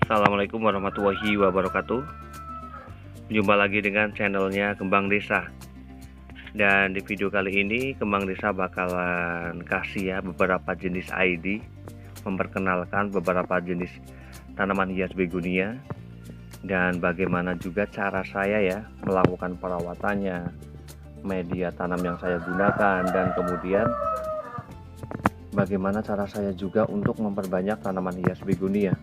Assalamualaikum warahmatullahi wabarakatuh. Jumpa lagi dengan channelnya Kembang Desa. Dan di video kali ini Kembang Desa bakalan kasih ya beberapa jenis ID, memperkenalkan beberapa jenis tanaman hias begonia, dan bagaimana juga cara saya ya melakukan perawatannya, media tanam yang saya gunakan, dan kemudian bagaimana cara saya juga untuk memperbanyak tanaman hias begonia.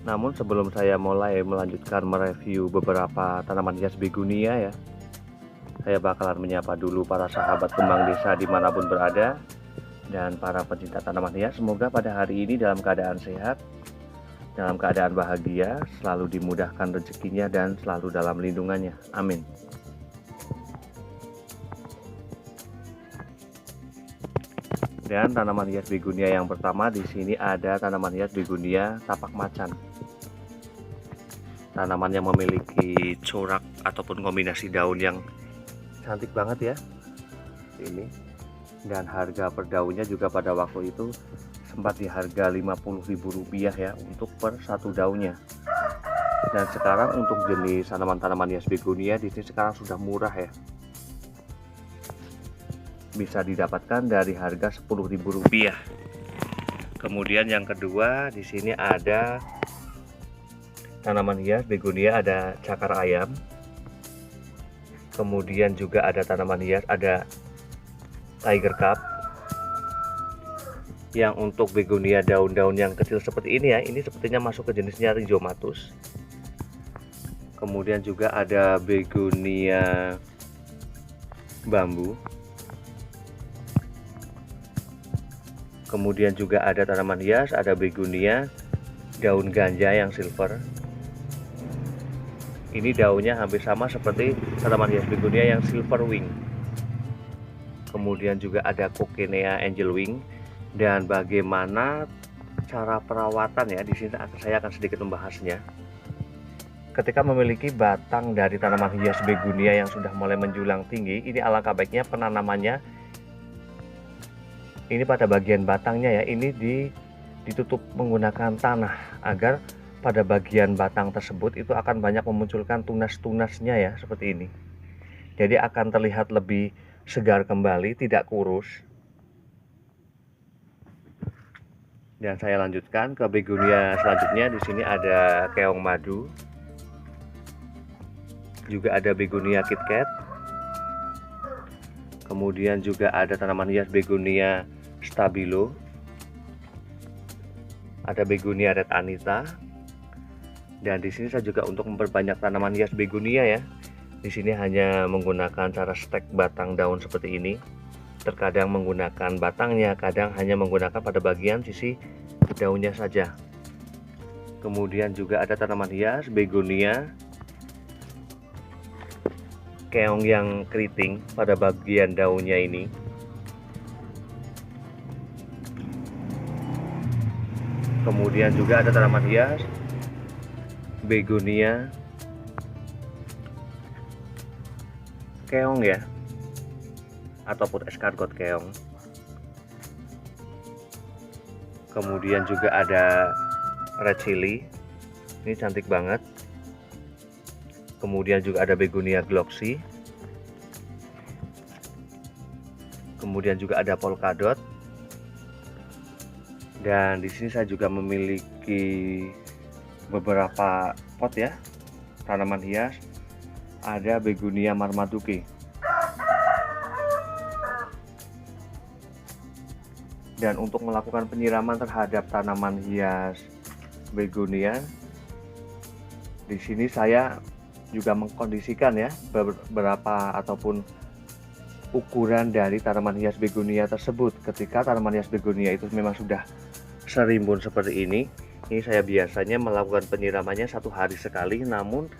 Namun sebelum saya mulai melanjutkan mereview beberapa tanaman hias begonia ya, saya bakalan menyapa dulu para sahabat Kembang Desa dimanapun berada, dan para pencinta tanaman hias. Semoga pada hari ini dalam keadaan sehat, dalam keadaan bahagia, selalu dimudahkan rezekinya, dan selalu dalam lindungannya. Amin. Dan tanaman hias begonia yang pertama di sini ada tanaman hias begonia tapak macan. Tanaman yang memiliki corak ataupun kombinasi daun yang cantik banget ya ini, dan harga per daunnya juga pada waktu itu sempat di harga Rp50.000 ya untuk per satu daunnya. Dan sekarang untuk jenis tanaman-tanaman hias begonia di sini sekarang sudah murah ya, bisa didapatkan dari harga Rp10.000. Kemudian yang kedua di sini ada tanaman hias begonia, ada cakar ayam. Kemudian juga ada tanaman hias, ada tiger cup. Yang untuk begonia daun-daun yang kecil seperti ini ya, ini sepertinya masuk ke jenisnya rhizomatus. Kemudian juga ada begonia bambu. Kemudian juga ada tanaman hias, ada begonia daun ganja yang silver. Ini daunnya hampir sama seperti tanaman hias begonia yang silver wing. Kemudian juga ada Cokinea angel wing. Dan bagaimana cara perawatan ya, di sini saya akan sedikit membahasnya. Ketika memiliki batang dari tanaman hias begonia yang sudah mulai menjulang tinggi, ini alangkah baiknya penanamannya ini pada bagian batangnya ya, ini ditutup menggunakan tanah agar pada bagian batang tersebut itu akan banyak memunculkan tunas-tunasnya ya, seperti ini. Jadi akan terlihat lebih segar kembali, tidak kurus. Dan saya lanjutkan ke begonia selanjutnya. Di sini ada keong madu, juga ada begonia kitkat. Kemudian juga ada tanaman hias begonia stabilo, ada begonia red anita. Dan di sini saya juga untuk memperbanyak tanaman hias begonia ya. Di sini hanya menggunakan cara stek batang daun seperti ini. Terkadang menggunakan batangnya, kadang hanya menggunakan pada bagian sisi daunnya saja. Kemudian juga ada tanaman hias begonia keong yang keriting pada bagian daunnya ini. Kemudian juga ada tanaman hias begonia keong ya, ataupun escargot keong. Kemudian juga ada red chili, ini cantik banget. Kemudian juga ada begonia gloxy. Kemudian juga ada polkadot. Dan di sini saya juga memiliki beberapa pot ya, tanaman hias. Ada begonia marmaduke. Dan untuk melakukan penyiraman terhadap tanaman hias begonia, di sini saya juga mengkondisikan ya beberapa ataupun ukuran dari tanaman hias begonia tersebut. Ketika tanaman hias begonia itu memang sudah serimbun seperti ini saya biasanya melakukan penyiramannya 1 hari sekali. Namun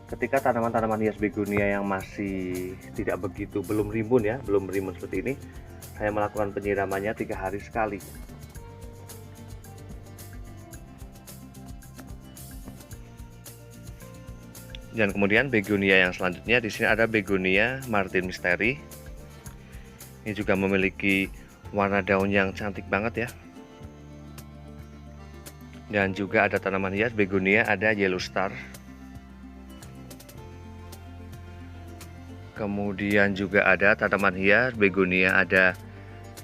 ketika tanaman-tanaman hias begonia yang masih tidak begitu, belum rimbun ya, belum rimbun seperti ini, saya melakukan penyiramannya 3 hari sekali. Dan kemudian begonia yang selanjutnya di sini ada begonia Martin Mysteri. Ini juga memiliki warna daun yang cantik banget ya. Dan juga ada tanaman hias begonia, ada yellow star. Kemudian juga ada tanaman hias begonia, ada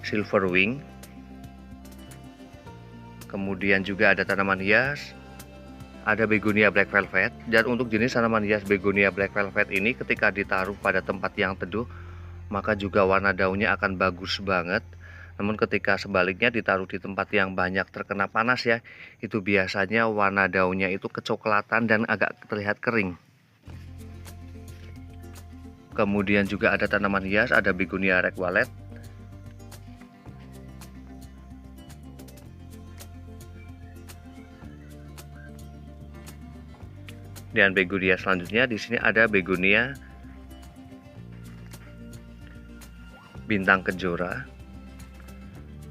silver wing. Kemudian juga ada tanaman hias, ada begonia black velvet. Dan untuk jenis tanaman hias begonia black velvet ini ketika ditaruh pada tempat yang teduh, maka juga warna daunnya akan bagus banget. Namun ketika sebaliknya ditaruh di tempat yang banyak terkena panas ya, itu biasanya warna daunnya itu kecoklatan dan agak terlihat kering. Kemudian juga ada tanaman hias, ada begonia red wallet. Dan begonia selanjutnya di sini ada begonia bintang kejora.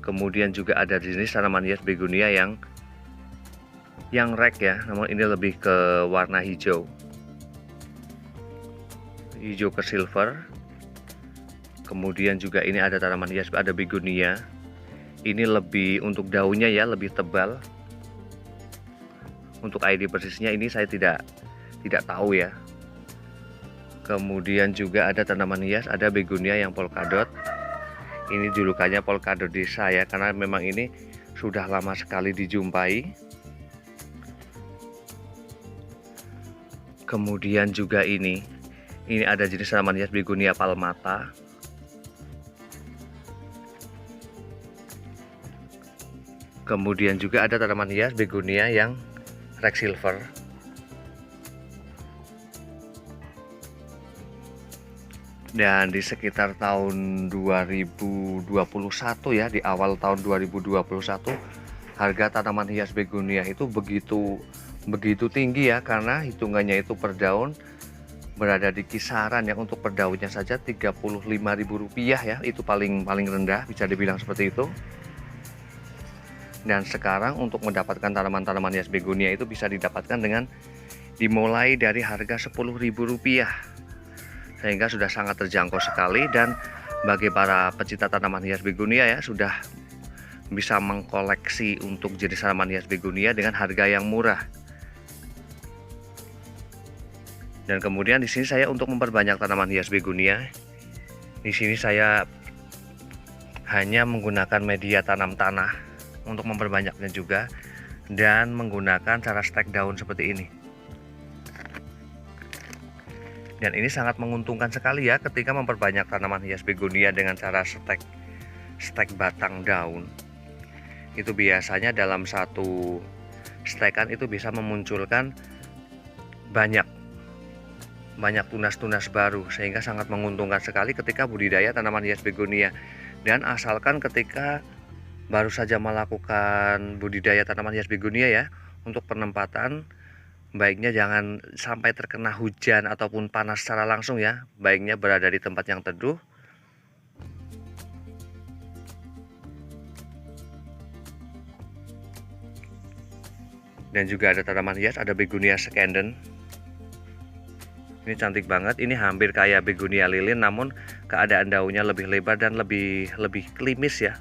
Kemudian juga ada jenis tanaman hias begonia yang rek ya, namun ini lebih ke warna hijau. Hijau ke silver. Kemudian juga ini ada tanaman hias, ada begonia. Ini lebih untuk daunnya ya, lebih tebal. Untuk ID persisnya ini saya tidak tahu ya. Kemudian juga ada tanaman hias, ada begonia yang polkadot. Ini julukannya polkadot desa ya, karena memang ini sudah lama sekali dijumpai. Kemudian juga ini ada jenis tanaman hias begonia palmata. Kemudian juga ada tanaman hias begonia yang red silver. Dan di sekitar tahun 2021 ya, di awal tahun 2021, harga tanaman hias begonia itu begitu tinggi ya, karena hitungannya itu per daun berada di kisaran yang untuk per daunnya saja Rp35.000 ya, itu paling rendah bisa dibilang seperti itu. Dan sekarang untuk mendapatkan tanaman-tanaman hias begonia itu bisa didapatkan dengan dimulai dari harga Rp10.000, sehingga sudah sangat terjangkau sekali. Dan bagi para pecinta tanaman hias begonia ya, sudah bisa mengkoleksi untuk jenis tanaman hias begonia dengan harga yang murah. Dan kemudian di sini saya untuk memperbanyak tanaman hias begonia, di sini saya hanya menggunakan media tanam tanah untuk memperbanyaknya juga, dan menggunakan cara stek daun seperti ini. Dan ini sangat menguntungkan sekali ya ketika memperbanyak tanaman hias begonia dengan cara stek batang daun. Itu biasanya dalam satu stekan itu bisa memunculkan banyak tunas-tunas baru, sehingga sangat menguntungkan sekali ketika budidaya tanaman hias begonia. Dan asalkan ketika baru saja melakukan budidaya tanaman hias begonia ya, untuk penempatan baiknya jangan sampai terkena hujan ataupun panas secara langsung ya, baiknya berada di tempat yang teduh. Dan juga ada tanaman hias, ada begonia scandent. Ini cantik banget, ini hampir kayak begonia lilin, namun keadaan daunnya lebih lebar dan lebih klimis ya.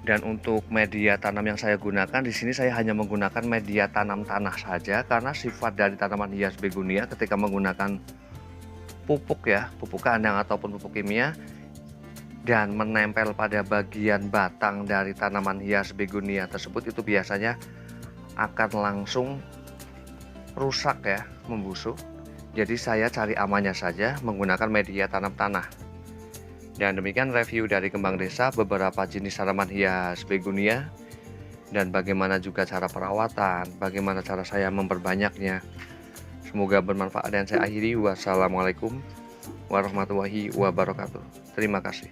Dan untuk media tanam yang saya gunakan di sini, saya hanya menggunakan media tanam tanah saja, karena sifat dari tanaman hias begonia ketika menggunakan pupuk ya, pupuk kandang ataupun pupuk kimia, dan menempel pada bagian batang dari tanaman hias begonia tersebut, itu biasanya akan langsung rusak ya, membusuk. Jadi saya cari amannya saja menggunakan media tanam tanah. Dan demikian review dari Kembang Desa beberapa jenis tanaman hias begonia, dan bagaimana juga cara perawatan, bagaimana cara saya memperbanyaknya. Semoga bermanfaat, dan saya akhiri. Wassalamualaikum warahmatullahi wabarakatuh. Terima kasih.